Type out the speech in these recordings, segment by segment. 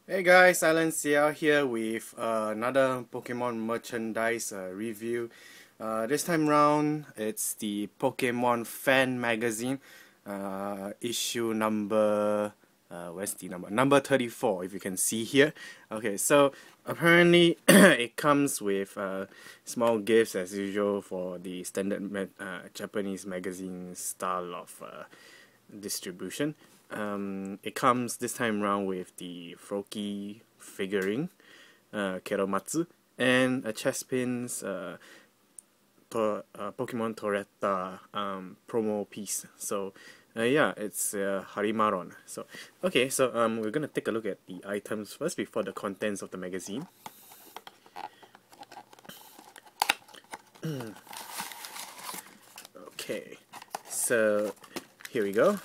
Hey guys, Alan Xiao here with another Pokemon merchandise review. This time round, it's the Pokemon Fan Magazine, issue number, where's the number? Number 34, if you can see here. Okay, so apparently it comes with small gifts as usual for the standard Japanese magazine style of distribution. It comes this time around with the Froakie figurine, Keromatsu, and a Chespin's Pokemon Toretta promo piece. So yeah, it's Harimaron. So okay, so we're gonna take a look at the items first before the contents of the magazine. Okay, so here we go.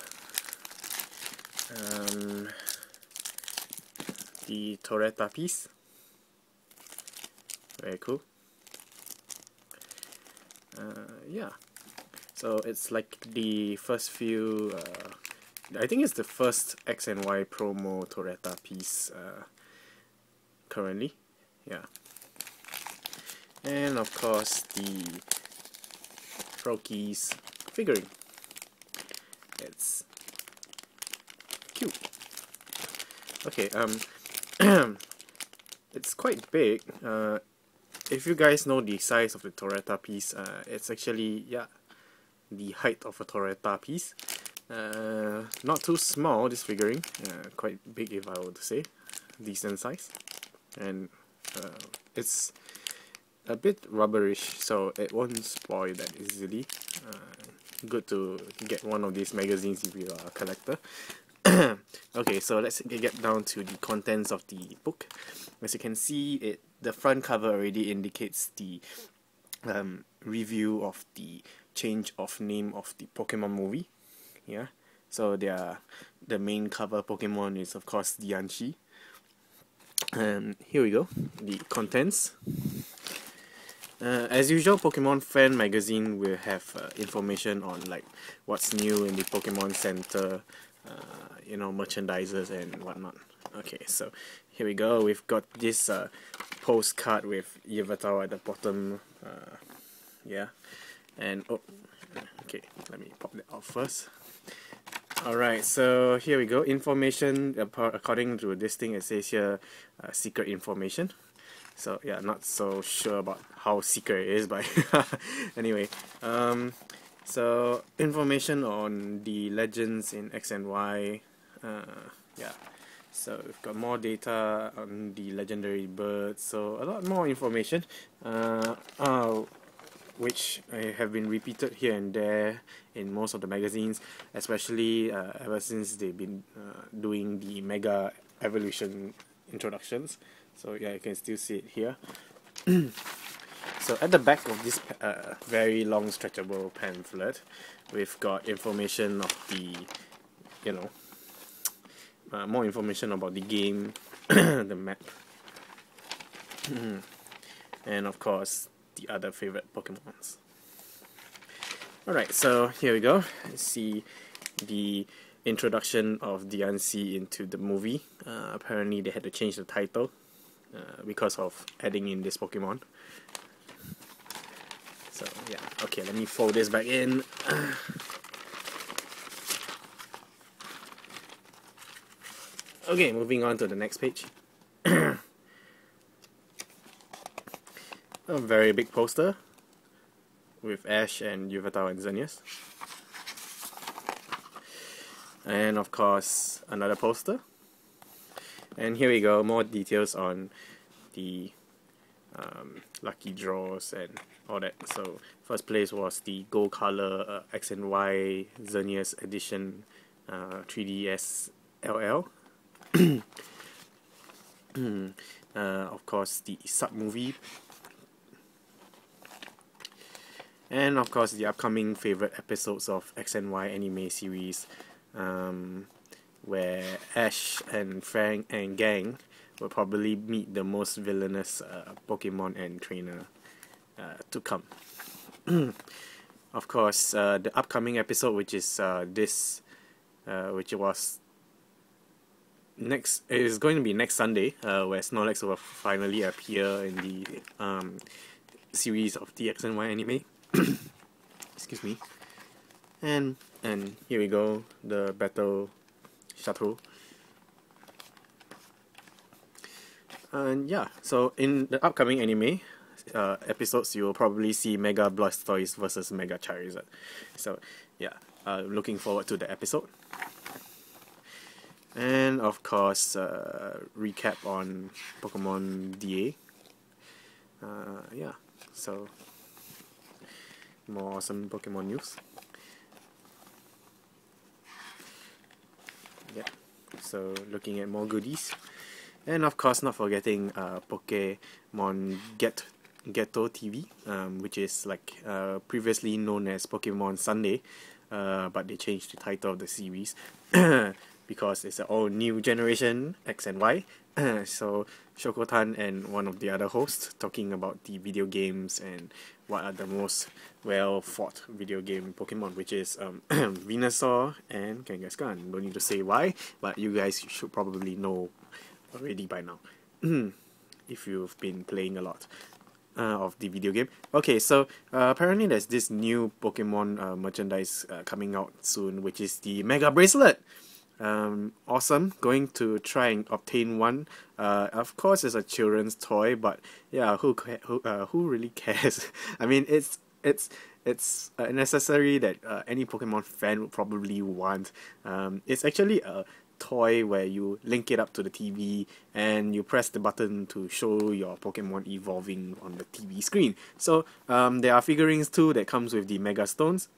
The Toretta piece, very cool. Yeah, so it's like the first few, I think it's the first X and Y promo Toretta piece currently, yeah. And of course the Froakie's figurine. It's cute. Okay, it's quite big. If you guys know the size of the Toretta piece, it's actually, yeah, the height of a Toretta piece. Not too small, this figurine. Quite big, if I were to say. Decent size. And it's a bit rubberish, so it won't spoil that easily. Good to get one of these magazines if you are a collector. Okay, so let's get down to the contents of the book. As you can see, the front cover already indicates the review of the change of name of the Pokemon movie. Yeah, so the main cover Pokemon is of course the Diancie. Here we go, the contents. As usual, Pokemon Fan Magazine will have information on like what's new in the Pokemon Center, you know, merchandisers and whatnot. Okay, so here we go. We've got this postcard with Yveltal at the bottom. Yeah, and oh, okay, let me pop that off first. Alright, so here we go. Information, according to this thing, it says here secret information. So yeah, not so sure about how secret it is, but anyway, so information on the legends in X and Y. Yeah, so we've got more data on the legendary birds, so a lot more information, which have been repeated here and there in most of the magazines, especially ever since they've been doing the Mega Evolution introductions. So yeah, you can still see it here. So at the back of this very long stretchable pamphlet, we've got information of the, you know, more information about the game, the map, and of course the other favorite Pokemons. Alright, so here we go. Let's see the introduction of Diancie into the movie. Apparently they had to change the title because of adding in this Pokemon. So yeah, okay, let me fold this back in. Okay, moving on to the next page. A very big poster with Ash and Yveltal and Xerneas. And of course, another poster. And here we go, more details on the lucky draws and all that. So first place was the gold color X and Y Xerneas edition 3DS LL. Of course the sub movie, and of course the upcoming favorite episodes of X and Y anime series, where Ash and Frank and gang will probably meet the most villainous Pokemon and trainer to come. Of course, the upcoming episode, which is which was next it is going to be next Sunday, where Snorlax will finally appear in the series of the X and Y anime. Excuse me. And here we go, the battle shuttle. And yeah, so in the upcoming anime episodes, you will probably see Mega Blastoise versus Mega Charizard. So yeah, looking forward to the episode. And of course, recap on Pokemon DA. Yeah, so more awesome Pokemon news. Yeah, so looking at more goodies. And of course, not forgetting Pokemon Ghetto TV, which is like previously known as Pokemon Sunday, but they changed the title of the series because it's an all new generation X and Y. So Shokotan and one of the other hosts talking about the video games and what are the most well fought video game Pokemon, which is Venusaur and Kangaskhan. Don't need to say why, but you guys should probably know already by now if you've been playing a lot of the video game. Okay, so apparently there's this new Pokemon merchandise coming out soon, which is the Mega Bracelet. Awesome. Going to try and obtain one. Of course, it's a children's toy, but yeah, who really cares? I mean, it's a necessary that any Pokemon fan would probably want. It's actually a toy where you link it up to the TV and you press the button to show your Pokemon evolving on the TV screen. So there are figurines too that comes with the Mega Stones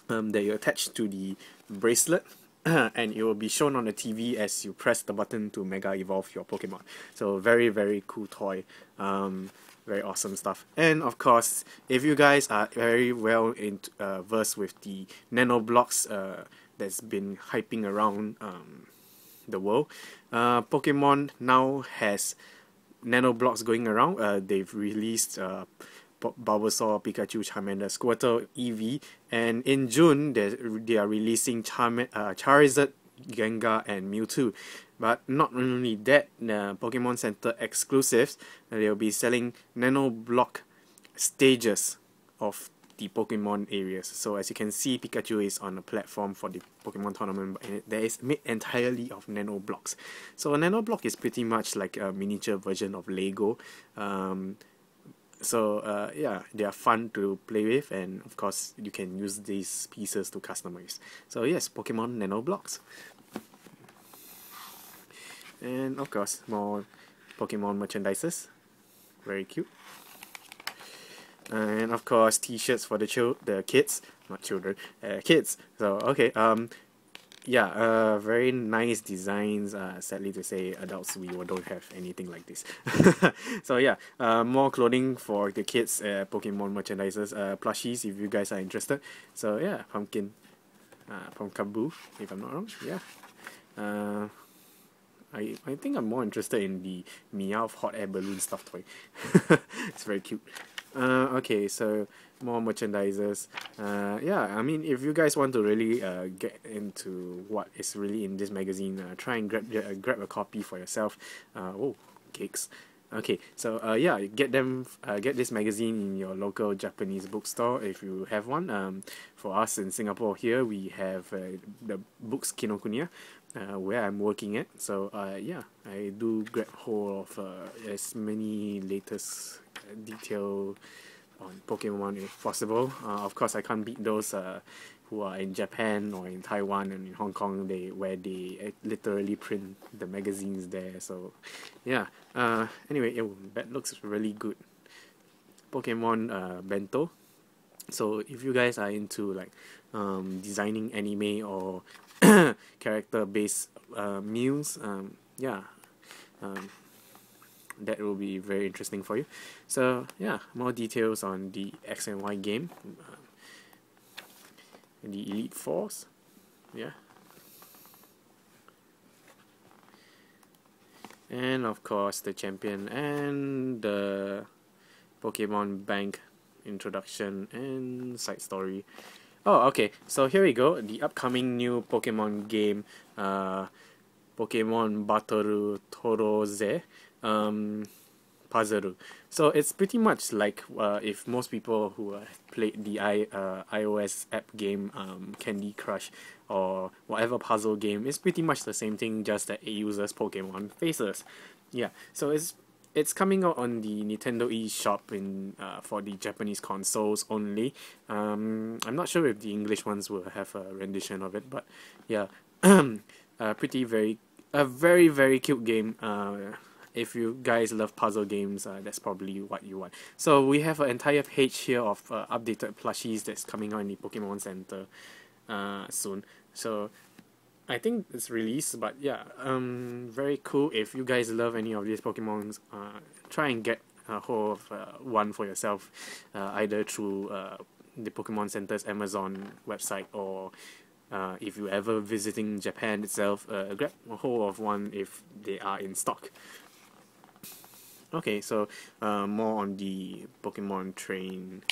that you attach to the bracelet. And it will be shown on the TV as you press the button to Mega Evolve your Pokemon. So very, very cool toy. Very awesome stuff. And of course, if you guys are very well versed with the Nano Blocks that's been hyping around the world, Pokemon now has Nano Blocks going around. They've released Bulbasaur, Pikachu, Charmander, Squirtle, Eevee, and in June they are releasing Charizard, Gengar, and Mewtwo. But not only that, Pokemon Center exclusives, they'll be selling Nano Block stages of the Pokemon areas. So as you can see, Pikachu is on a platform for the Pokemon tournament, and that is made entirely of Nano Blocks. So a Nano Block is pretty much like a miniature version of Lego. So yeah, they are fun to play with, and of course you can use these pieces to customize. So yes, Pokemon Nano Blocks. And of course, more Pokemon merchandises. Very cute. And of course, t-shirts for the kids, not children, kids. So okay, yeah, very nice designs. Sadly to say, adults, we don't have anything like this. So yeah, more clothing for the kids, Pokemon merchandises, plushies if you guys are interested. So yeah, pumpkin from Kaboo, if I'm not wrong. Yeah. I think I'm more interested in the Meowth hot air balloon stuffed toy. It's very cute. Okay, so more merchandises. Yeah, I mean, if you guys want to really get into what is really in this magazine, try and grab a copy for yourself. Oh, cakes. Okay, so yeah, get this magazine in your local Japanese bookstore if you have one. For us in Singapore here, we have the Books Kinokuniya, where I'm working at. So yeah, I do grab hold of as many latest detail on Pokemon if possible. Of course, I can't beat those who are in Japan or in Taiwan and in Hong Kong, where they literally print the magazines there. So yeah, anyway, that looks really good. Pokemon bento. So if you guys are into like designing anime or character based meals, yeah, that will be very interesting for you. So yeah, more details on the X and Y game, the Elite Force, yeah, and of course the champion and the Pokemon Bank introduction and side story. Oh, okay, so here we go, the upcoming new Pokemon game, Pokemon Batoru Toroze Puzzle. So it's pretty much like if most people who played the iOS app game Candy Crush or whatever puzzle game, it's pretty much the same thing, just that it uses Pokemon faces. Yeah, so it's coming out on the Nintendo eShop in for the Japanese consoles only. I'm not sure if the English ones will have a rendition of it, but yeah, very very cute game. If you guys love puzzle games, that's probably what you want. So we have an entire page here of updated plushies that's coming out in the Pokemon Center soon. So I think it's released, but yeah, very cool. If you guys love any of these Pokemons, try and get a hold of one for yourself, either through the Pokemon Center's Amazon website, or if you ever visiting Japan itself, grab a hold of one if they are in stock. Okay, so more on the Pokemon train.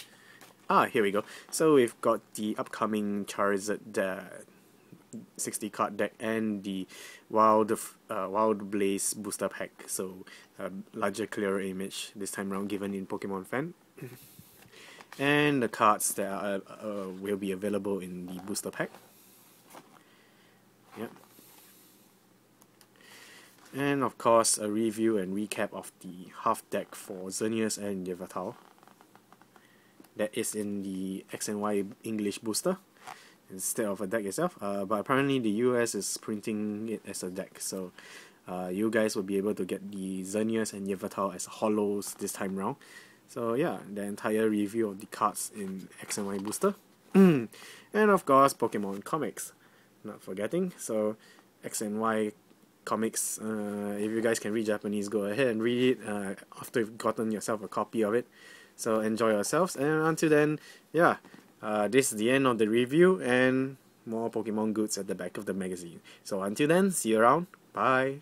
Here we go. So we've got the upcoming Charizard 60 card deck and the Wild Blaze booster pack. So larger, clearer image this time around, given in Pokemon Fan. And the cards that will be available in the booster pack. Yep. And of course, a review and recap of the half deck for Xerneas and Yveltal. That is in the X and Y English booster instead of a deck itself. But apparently the US is printing it as a deck, so you guys will be able to get the Xerneas and Yveltal as holos this time round. So yeah, the entire review of the cards in X and Y booster. And of course, Pokemon comics, not forgetting. So X and Y comics, if you guys can read Japanese, go ahead and read it after you've gotten yourself a copy of it. So enjoy yourselves, and until then, yeah, this is the end of the review, and more Pokemon goods at the back of the magazine. So until then, see you around, bye.